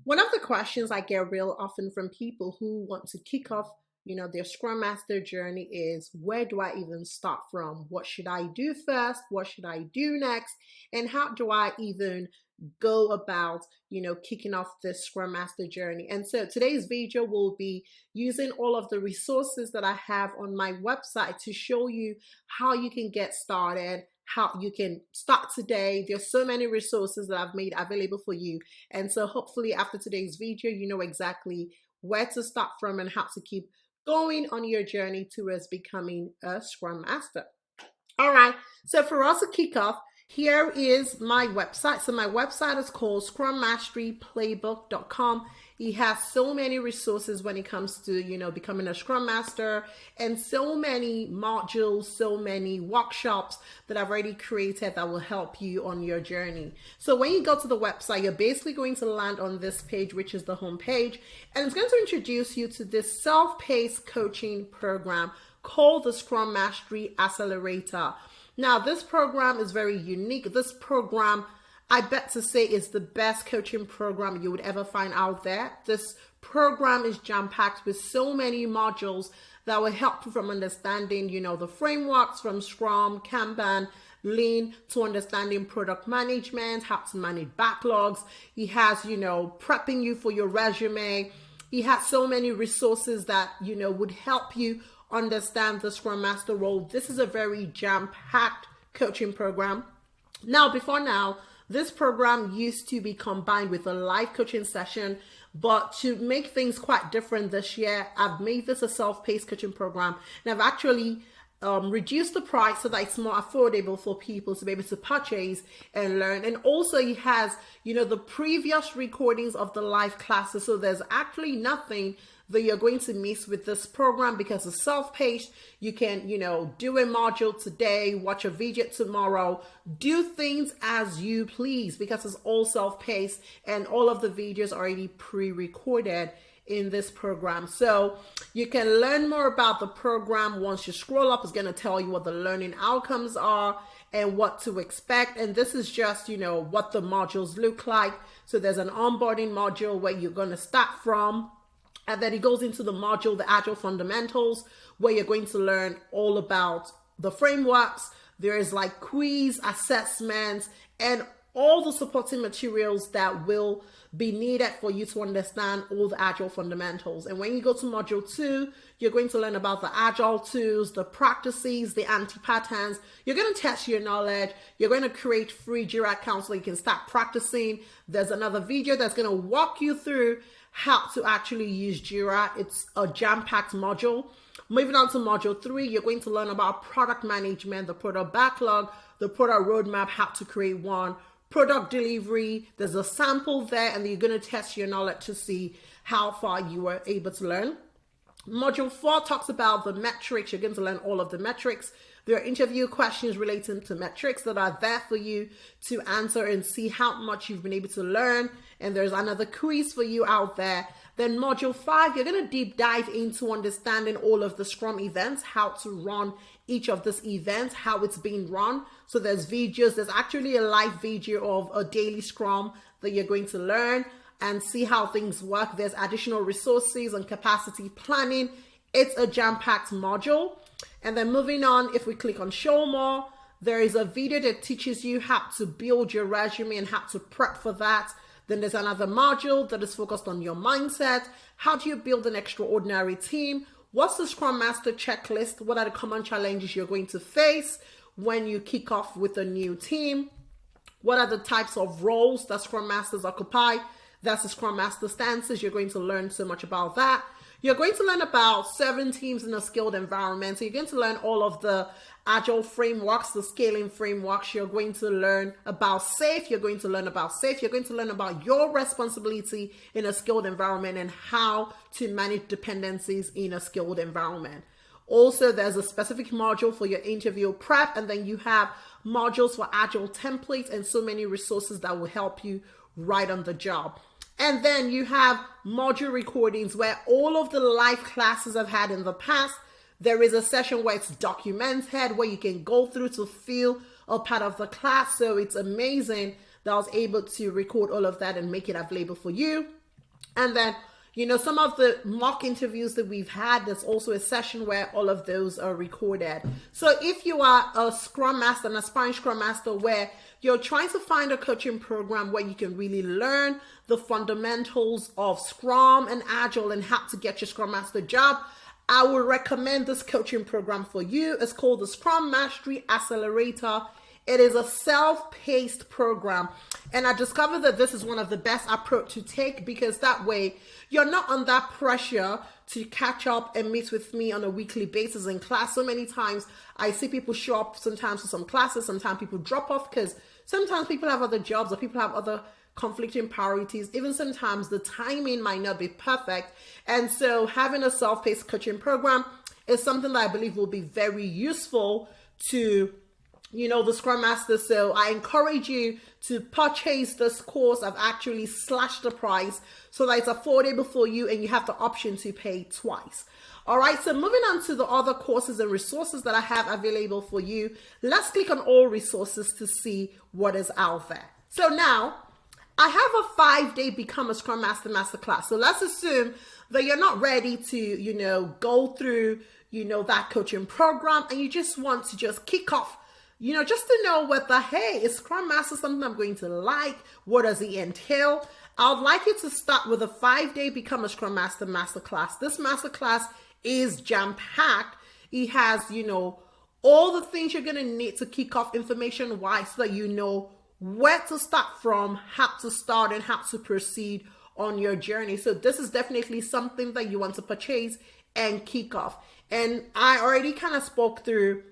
One of the questions I get real often from people who want to kick off, their Scrum Master journey is, where do I even start from? What should I do first? What should I do next? And how do I even go about, kicking off this Scrum Master journey? And so today's video will be using all of the resources that I have on my website to show you how you can get started, how you can start today. There's so many resources that I've made available for you. And so hopefully after today's video, you know exactly where to start from and how to keep going on your journey towards becoming a Scrum Master. All right, so for us to kick off, here is my website. So my website is called scrummasteryplaybook.com. It has so many resources when it comes to, becoming a Scrum Master, and so many modules, so many workshops that I've already created that will help you on your journey. So when you go to the website, you're basically going to land on this page, which is the home page, and it's going to introduce you to this self-paced coaching program called the Scrum Mastery Accelerator. Now, this program is very unique. This program, I bet to say, is the best coaching program you would ever find out there. This program is jam-packed with so many modules that will help you from understanding, the frameworks from Scrum, Kanban, Lean, to understanding product management, how to manage backlogs. He has, prepping you for your resume. He has so many resources that, would help you understand the Scrum Master role. This is a very jam-packed coaching program. Before now, this program used to be combined with a live coaching session, but to make things quite different this year, I've made this a self-paced coaching program, and I've actually reduced the price so that it's more affordable for people to be able to purchase and learn. And also it has, the previous recordings of the live classes, so there's actually nothing that you're going to miss with this program because it's self-paced. You can, do a module today, watch a video tomorrow, do things as you please because it's all self-paced and all of the videos are already pre-recorded in this program. So you can learn more about the program. Once you scroll up, it's going to tell you what the learning outcomes are and what to expect. And this is just, what the modules look like. So there's an onboarding module where you're going to start from. And then it goes into the module, the Agile Fundamentals, where you're going to learn all about the frameworks. There is like quiz, assessments, and all the supporting materials that will be needed for you to understand all the Agile fundamentals. And when you go to module 2, you're going to learn about the Agile tools, the practices, the anti-patterns. You're going to test your knowledge. You're going to create free Jira accounts so you can start practicing. There's another video that's going to walk you through how to actually use Jira. It's a jam-packed module. Moving on to module 3, you're going to learn about product management, the product backlog, the product roadmap, how to create one, product delivery. There's a sample there, and you're going to test your knowledge to see how far you were able to learn. Module 4 talks about the metrics. You're going to learn all of the metrics. There are interview questions relating to metrics that are there for you to answer and see how much you've been able to learn. And there's another quiz for you out there. Then module 5, you're going to deep dive into understanding all of the Scrum events, how to run each of these events, how it's being run. So there's videos. There's actually a live video of a daily Scrum that you're going to learn and see how things work. There's additional resources and capacity planning. It's a jam-packed module. And then moving on, if we click on show more, there is a video that teaches you how to build your resume and how to prep for that. Then there's another module that is focused on your mindset. How do you build an extraordinary team? What's the Scrum Master checklist? What are the common challenges you're going to face when you kick off with a new team? What are the types of roles that Scrum Masters occupy? That's the Scrum Master stances. You're going to learn so much about that. You're going to learn about 7 teams in a skilled environment. So you're going to learn all of the Agile frameworks, the scaling frameworks. You're going to learn about SAFe. You're going to learn about SAFe. You're going to learn about your responsibility in a skilled environment and how to manage dependencies in a skilled environment. Also, there's a specific module for your interview prep, and then you have modules for Agile templates and so many resources that will help you right on the job. And then you have module recordings where all of the live classes I've had in the past, there is a session where it's documented, where you can go through to feel a part of the class. So it's amazing that I was able to record all of that and make it available for you. And then, some of the mock interviews that we've had, there's also a session where all of those are recorded. So if you are a Scrum Master, an aspiring Scrum Master, where you're trying to find a coaching program where you can really learn the fundamentals of Scrum and Agile and how to get your Scrum Master job, I would recommend this coaching program for you. It's called the Scrum Mastery Accelerator. It is a self-paced program. And I discovered that this is one of the best approach to take, because that way you're not under pressure to catch up and meet with me on a weekly basis in class. So many times I see people show up sometimes to some classes, sometimes people drop off because sometimes people have other jobs or people have other conflicting priorities. Even sometimes the timing might not be perfect. And so having a self-paced coaching program is something that I believe will be very useful to the Scrum Master. So I encourage you to purchase this course. I've actually slashed the price so that it's affordable for you and you have the option to pay twice. All right, so moving on to the other courses and resources that I have available for you. Let's click on all resources to see what is out there. So now I have a 5-day Become a Scrum Master Masterclass. So let's assume that you're not ready to, go through, that coaching program, and you just want to just kick off, just to know whether, hey, is Scrum Master something I'm going to like? What does it entail? I would like you to start with a 5-day Become a Scrum Master Masterclass. This masterclass is jam-packed. It has, all the things you're going to need to kick off information-wise so that you know where to start from, how to start, and how to proceed on your journey. So this is definitely something that you want to purchase and kick off. And I already kind of spoke through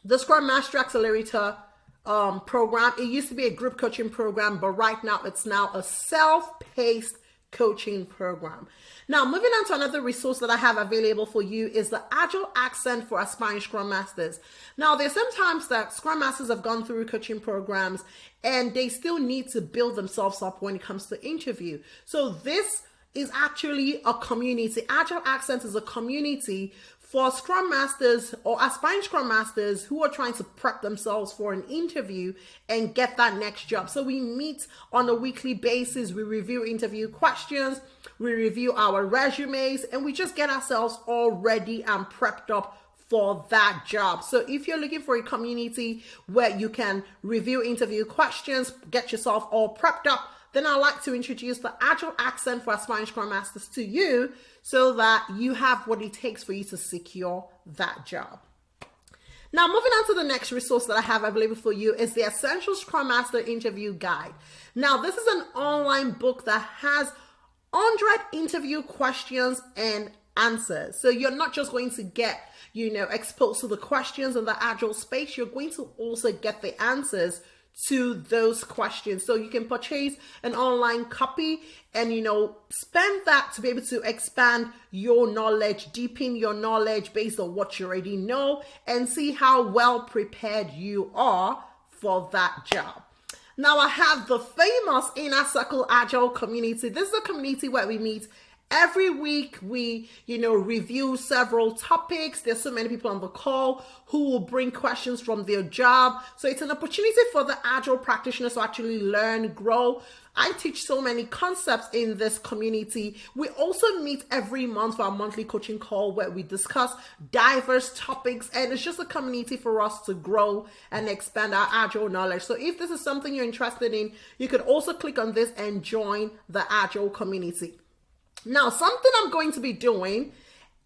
the Scrum Master Accelerator program. It used to be a group coaching program, but right now it's now a self-paced coaching program. Now, moving on to another resource that I have available for you is the Agile Accent for Aspiring Scrum Masters. Now, there's sometimes that Scrum Masters have gone through coaching programs and they still need to build themselves up when it comes to interview. So this is actually a community. Agile Accent is a community for Scrum Masters or aspiring Scrum Masters who are trying to prep themselves for an interview and get that next job. So we meet on a weekly basis. We review interview questions, we review our resumes, and we just get ourselves all ready and prepped up for that job. So if you're looking for a community where you can review interview questions, get yourself all prepped up, then I'd like to introduce the Agile Accent for Aspiring Scrum Masters to you so that you have what it takes for you to secure that job. Now, moving on to the next resource that I have available for you is the Essential Scrum Master Interview Guide. Now, this is an online book that has 100 interview questions and answers. So you're not just going to get, exposed to the questions in the Agile space, you're going to also get the answers to those questions. So you can purchase an online copy and spend that to be able to expand your knowledge, deepen your knowledge based on what you already know, and see how well prepared you are for that job. Now I have the famous Inner Circle Agile community. This is a community where we meet every week. We, review several topics. There's so many people on the call who will bring questions from their job. So it's an opportunity for the Agile practitioners to actually learn, grow. I teach so many concepts in this community. We also meet every month for our monthly coaching call where we discuss diverse topics, and it's just a community for us to grow and expand our Agile knowledge. So if this is something you're interested in, you could also click on this and join the Agile community. Now, something I'm going to be doing,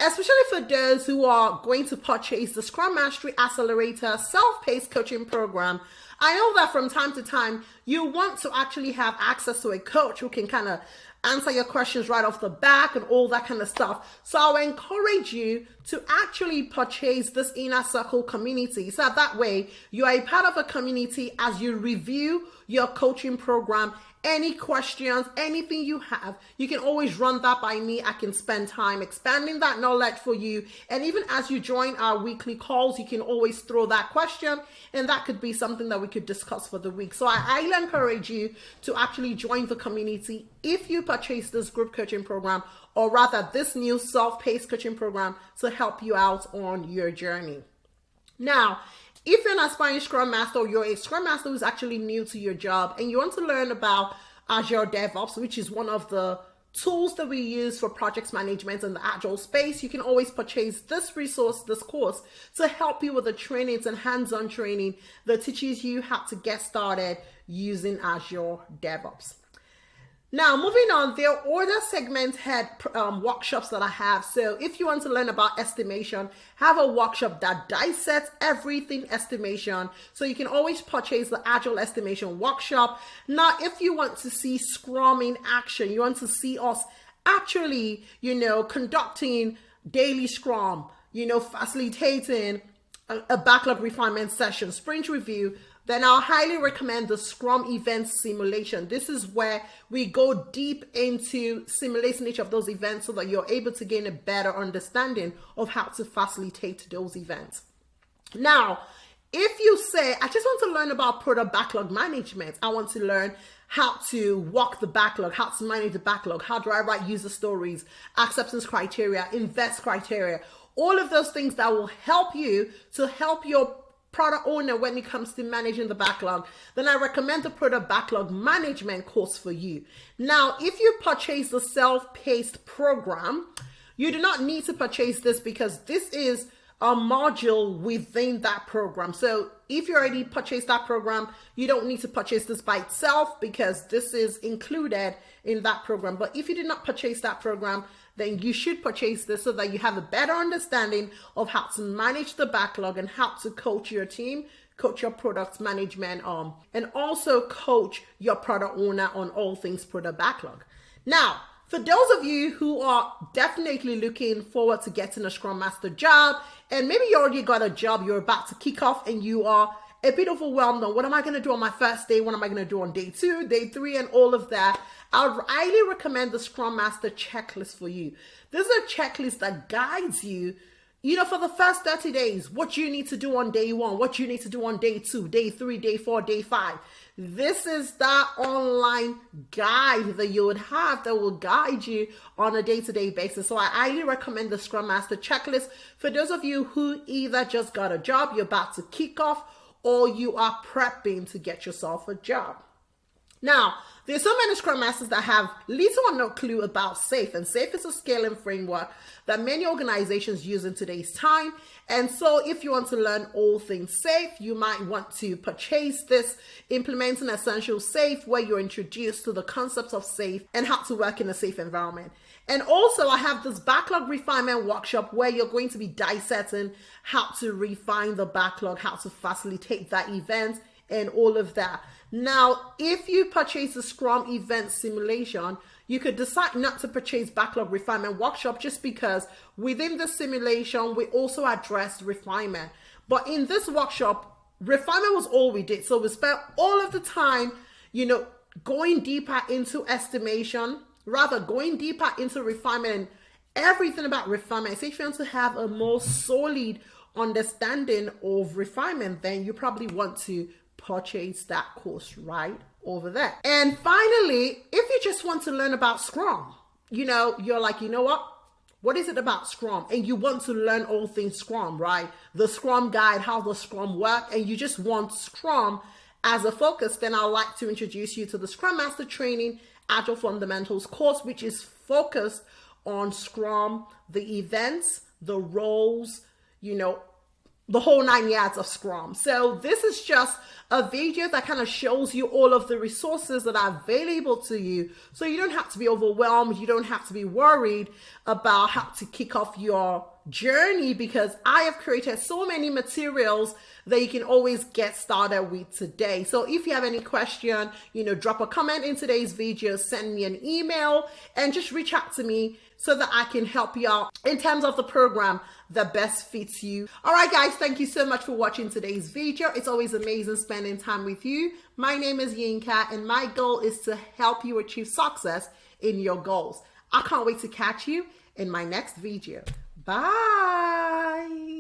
especially for those who are going to purchase the Scrum Mastery Accelerator self-paced coaching program, I know that from time to time, you want to actually have access to a coach who can kind of answer your questions right off the bat and all that kind of stuff. So I'll encourage you to actually purchase this Inner Circle community. So that way you are a part of a community as you review your coaching program. Any questions, anything you have, you can always run that by me. I can spend time expanding that knowledge for you. And even as you join our weekly calls, you can always throw that question, and that could be something that we could discuss for the week. So I highly encourage you to actually join the community if you purchase this group coaching program, or rather this new self-paced coaching program to help you out on your journey. Now, if you're an aspiring Scrum Master or you're a Scrum Master who's actually new to your job and you want to learn about Azure DevOps, which is one of the tools that we use for project management in the Agile space, you can always purchase this resource, this course, to help you with the trainings and hands-on training that teaches you how to get started using Azure DevOps. Now, moving on, there are other segmented workshops that I have. So if you want to learn about estimation, have a workshop that dissects everything estimation. So you can always purchase the Agile estimation workshop. Now, if you want to see Scrum in action, you want to see us actually, conducting daily Scrum, facilitating a backlog refinement session, sprint review, then I'll highly recommend the Scrum event simulation. This is where we go deep into simulating each of those events so that you're able to gain a better understanding of how to facilitate those events. Now, if you say, I just want to learn about product backlog management, I want to learn how to walk the backlog, how to manage the backlog, how do I write user stories, acceptance criteria, invest criteria, all of those things that will help you to help your product owner when it comes to managing the backlog, then I recommend the product backlog management course for you. Now, if you purchase the self-paced program, you do not need to purchase this because this is a module within that program. So if you already purchased that program, you don't need to purchase this by itself because this is included in that program. But if you did not purchase that program, then you should purchase this so that you have a better understanding of how to manage the backlog and how to coach your team, coach your product management, and also coach your product owner on all things product backlog. Now, for those of you who are definitely looking forward to getting a Scrum Master job, and maybe you already got a job, you're about to kick off and you are a bit overwhelmed on what am I going to do on my first day, what am I going to do on day 2, day 3, and all of that, I would highly recommend the Scrum Master checklist for you. This is a checklist that guides you, for the first 30 days, what you need to do on day 1, what you need to do on day 2, day 3, day 4, day 5. This is that online guide that you would have that will guide you on a day-to-day basis. So I highly recommend the Scrum Master checklist for those of you who either just got a job, you're about to kick off, or you are prepping to get yourself a job. Now, there's so many Scrum Masters that have little or no clue about SAFe, and SAFe is a scaling framework that many organizations use in today's time. And so if you want to learn all things SAFe, you might want to purchase this Implementing Essential SAFe, where you're introduced to the concepts of SAFe and how to work in a safe environment. And also I have this backlog refinement workshop where you're going to be dissecting how to refine the backlog, how to facilitate that event, and all of that. Now, if you purchase the Scrum event simulation, you could decide not to purchase backlog refinement workshop just because within the simulation, we also addressed refinement. But in this workshop, refinement was all we did. So we spent all of the time, going deeper into estimation, rather going deeper into refinement and everything about refinement. So if you want to have a more solid understanding of refinement, then you probably want to purchase that course right over there. And finally, if you just want to learn about Scrum, you're like, what is it about Scrum? And you want to learn all things Scrum, right? The Scrum guide, how the Scrum work, and you just want Scrum as a focus, then I'd like to introduce you to the Scrum Master Training Agile Fundamentals course, which is focused on Scrum, the events, the roles, the whole 9 yards of Scrum. So this is just a video that kind of shows you all of the resources that are available to you. So you don't have to be overwhelmed. You don't have to be worried about how to kick off your journey, because I have created so many materials that you can always get started with today. So if you have any question, drop a comment in today's video, send me an email, and just reach out to me so that I can help you out in terms of the program that best fits you. All right, guys, thank you so much for watching today's video. It's always amazing spending time with you. My name is Yinka, and my goal is to help you achieve success in your goals. I can't wait to catch you in my next video. Bye.